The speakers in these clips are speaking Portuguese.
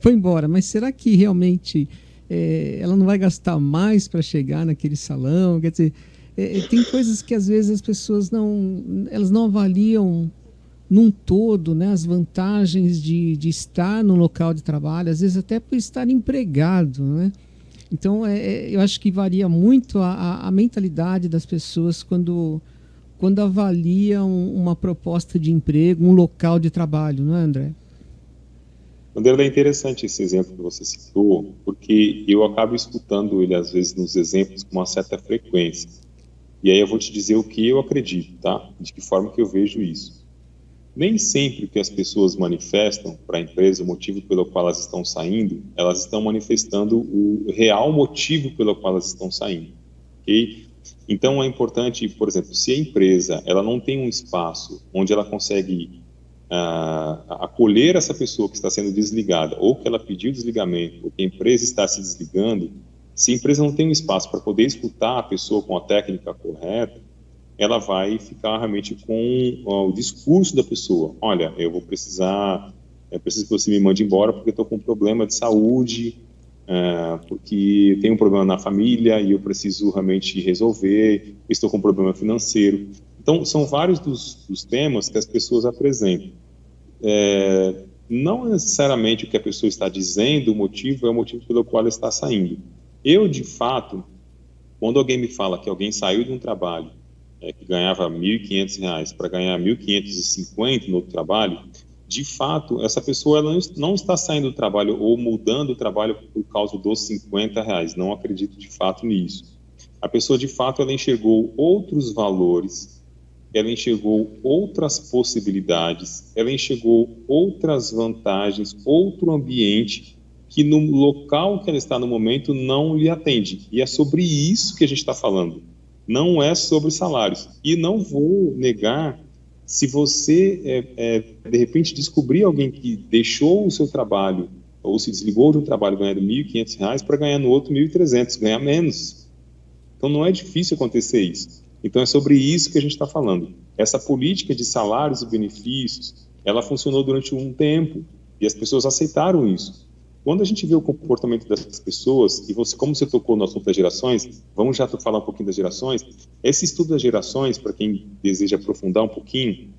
foi embora, mas será que realmente ela não vai gastar mais para chegar naquele salão? Quer dizer, tem coisas que às vezes as pessoas elas não avaliam num todo, né, as vantagens de estar no local de trabalho, às vezes até por estar empregado, né? Então, eu acho que varia muito a mentalidade das pessoas quando avaliam uma proposta de emprego, um local de trabalho, não é, André? Anderlei, é interessante esse exemplo que você citou, porque eu acabo escutando ele, às vezes, nos exemplos com uma certa frequência. E aí eu vou te dizer o que eu acredito, tá? De que forma que eu vejo isso. Nem sempre que as pessoas manifestam para a empresa o motivo pelo qual elas estão saindo, elas estão manifestando o real motivo pelo qual elas estão saindo, ok? Então é importante, por exemplo, se a empresa ela não tem um espaço onde ela consegue acolher essa pessoa que está sendo desligada, ou que ela pediu desligamento, ou que a empresa está se desligando, se a empresa não tem um espaço para poder escutar a pessoa com a técnica correta, ela vai ficar realmente com o discurso da pessoa. Olha, eu preciso que você me mande embora porque eu estou com um problema de saúde, porque tem um problema na família e eu preciso realmente resolver, estou com um problema financeiro. Então, são vários dos temas que as pessoas apresentam. Não necessariamente o que a pessoa está dizendo, o motivo é o motivo pelo qual ela está saindo. Eu, de fato, quando alguém me fala que alguém saiu de um trabalho que ganhava R$ 1.500 para ganhar R$ 1.550 no outro trabalho, de fato, essa pessoa ela não está saindo do trabalho ou mudando o trabalho por causa dos R$ 50. Não acredito de fato nisso. A pessoa, de fato, ela enxergou outros valores, ela enxergou outras possibilidades, ela enxergou outras vantagens, outro ambiente que no local que ela está no momento não lhe atende. E é sobre isso que a gente está falando. Não é sobre salários. E não vou negar, se você, de repente, descobrir alguém que deixou o seu trabalho ou se desligou de um trabalho ganhando R$ 1.500 para ganhar no outro R$ 1.300, ganhar menos. Então, não é difícil acontecer isso. Então, é sobre isso que a gente está falando. Essa política de salários e benefícios, ela funcionou durante um tempo e as pessoas aceitaram isso. Quando a gente vê o comportamento dessas pessoas, e como você tocou no assunto das gerações, vamos já falar um pouquinho das gerações. Esse estudo das gerações, para quem deseja aprofundar um pouquinho,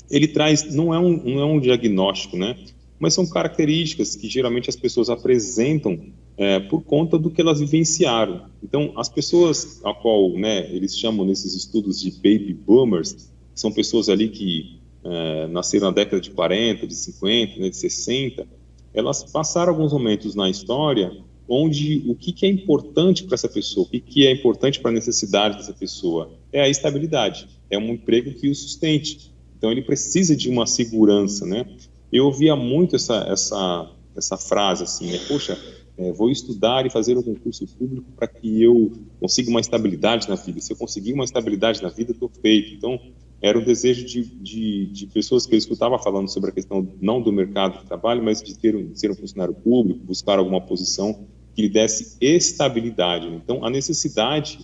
ele traz, não é um diagnóstico, né? Mas são características que geralmente as pessoas apresentam por conta do que elas vivenciaram. Então, as pessoas a qual, né, eles chamam nesses estudos de baby boomers, são pessoas ali que nasceram na década de 40, de 50, né, de 60, elas passaram alguns momentos na história onde o que é importante para essa pessoa, o que é importante para a necessidade dessa pessoa, é a estabilidade, é um emprego que o sustente. Então, ele precisa de uma segurança, né? Eu ouvia muito essa frase assim, né? Poxa, vou estudar e fazer um concurso público para que eu consiga uma estabilidade na vida. Se eu conseguir uma estabilidade na vida, estou feito. Então, era um desejo de pessoas que eu escutava falando sobre a questão não do mercado de trabalho, mas de ser um funcionário público, buscar alguma posição que lhe desse estabilidade. Então, a necessidade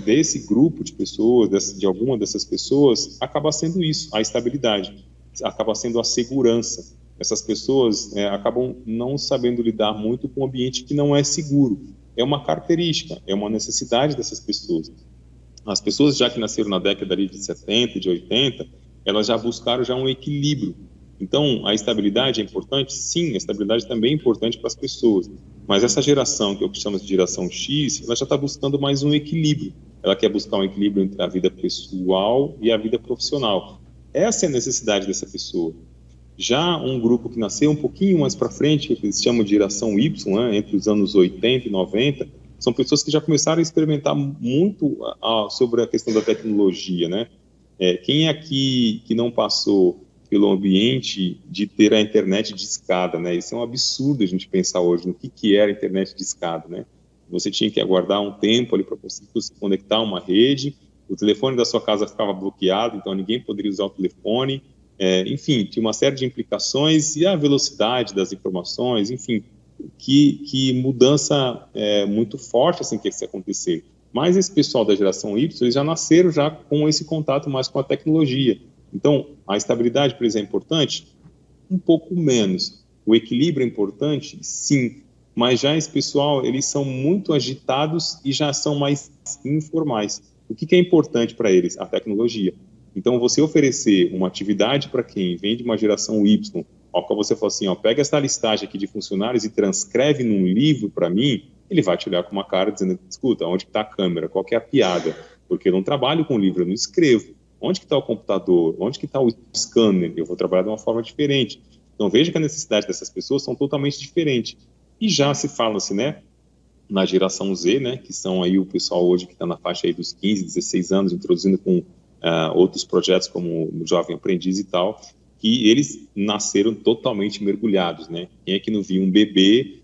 desse grupo de pessoas, de alguma dessas pessoas, acaba sendo isso, a estabilidade, acaba sendo a segurança. Essas pessoas acabam não sabendo lidar muito com um ambiente que não é seguro. É uma característica, é uma necessidade dessas pessoas. As pessoas já que nasceram na década de 70, de 80, elas já buscaram já um equilíbrio. Então, a estabilidade é importante? Sim, a estabilidade também é importante para as pessoas. Mas essa geração, que eu chamo de geração X, ela já está buscando mais um equilíbrio. Ela quer buscar um equilíbrio entre a vida pessoal e a vida profissional. Essa é a necessidade dessa pessoa. Já um grupo que nasceu um pouquinho mais para frente, que eles chamam de geração Y, né, entre os anos 80 e 90, são pessoas que já começaram a experimentar muito sobre a questão da tecnologia, né? Quem aqui que não passou pelo ambiente de ter a internet de escada, né? Isso é um absurdo a gente pensar hoje no que era a internet de escada, né? Você tinha que aguardar um tempo ali para conseguir se conectar a uma rede, o telefone da sua casa ficava bloqueado, então ninguém poderia usar o telefone, enfim, tinha uma série de implicações, e a velocidade das informações, enfim, que mudança muito forte assim que se acontecer. Mas esse pessoal da geração Y, eles já nasceram já com esse contato mais com a tecnologia. Então, a estabilidade, por exemplo, é importante? Um pouco menos. O equilíbrio é importante? Sim, mas já esse pessoal, eles são muito agitados e já são mais informais. O que é importante para eles? A tecnologia. Então, você oferecer uma atividade para quem vem de uma geração Y, quando você fala assim, pega essa listagem aqui de funcionários e transcreve num livro para mim, ele vai te olhar com uma cara dizendo, escuta, onde está a câmera? Qual que é a piada? Porque eu não trabalho com livro, eu não escrevo. Onde que está o computador? Onde que está o scanner? Eu vou trabalhar de uma forma diferente. Então, veja que a necessidade dessas pessoas são totalmente diferentes. E já se fala-se, né, na geração Z, né, que são aí o pessoal hoje que está na faixa aí dos 15, 16 anos, introduzindo com outros projetos como o Jovem Aprendiz e tal, que eles nasceram totalmente mergulhados, né? Quem é que não viu um bebê,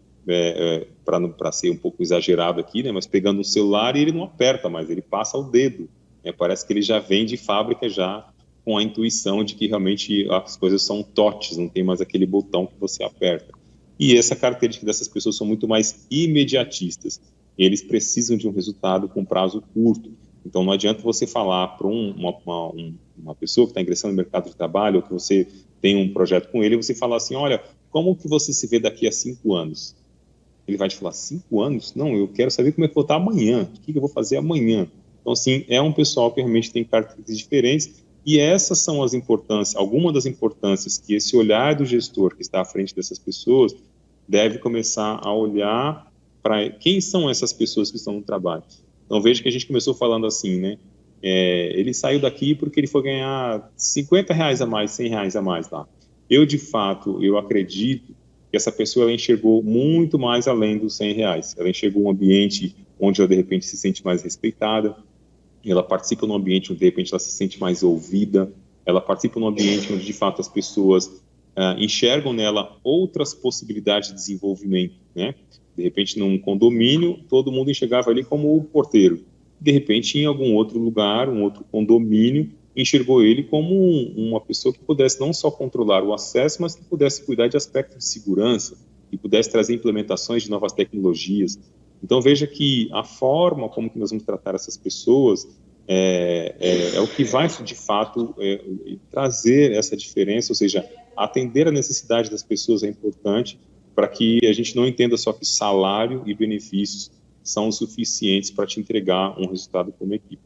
para ser um pouco exagerado aqui, né, mas pegando um celular e ele não aperta mais, ele passa o dedo. Parece que ele já vem de fábrica já com a intuição de que realmente as coisas são touches, não tem mais aquele botão que você aperta. E essa característica dessas pessoas são muito mais imediatistas. Eles precisam de um resultado com prazo curto. Então, não adianta você falar para uma pessoa que está ingressando no mercado de trabalho ou que você tem um projeto com ele, você falar assim, olha, como que você se vê daqui a 5 anos? Ele vai te falar, 5 anos? Não, eu quero saber como é que eu vou estar amanhã. O que eu vou fazer amanhã? Então, assim, é um pessoal que realmente tem características diferentes e essas são as importâncias, algumas das importâncias que esse olhar do gestor que está à frente dessas pessoas deve começar a olhar para quem são essas pessoas que estão no trabalho. Então, veja que a gente começou falando assim, né? Ele saiu daqui porque ele foi ganhar R$50 a mais, R$100 a mais lá. De fato, eu acredito que essa pessoa ela enxergou muito mais além dos R$100. Ela enxergou um ambiente onde ela, de repente, se sente mais respeitada, ela participa num ambiente onde, de repente, ela se sente mais ouvida, ela participa num ambiente onde, de fato, as pessoas enxergam nela outras possibilidades de desenvolvimento, né? De repente, num condomínio, todo mundo enxergava ali como o porteiro. De repente, em algum outro lugar, um outro condomínio, enxergou ele como uma pessoa que pudesse não só controlar o acesso, mas que pudesse cuidar de aspectos de segurança, que pudesse trazer implementações de novas tecnologias. Então, veja que a forma como que nós vamos tratar essas pessoas é o que vai, de fato, trazer essa diferença, ou seja, atender a necessidade das pessoas é importante para que a gente não entenda só que salário e benefícios são suficientes para te entregar um resultado como equipe.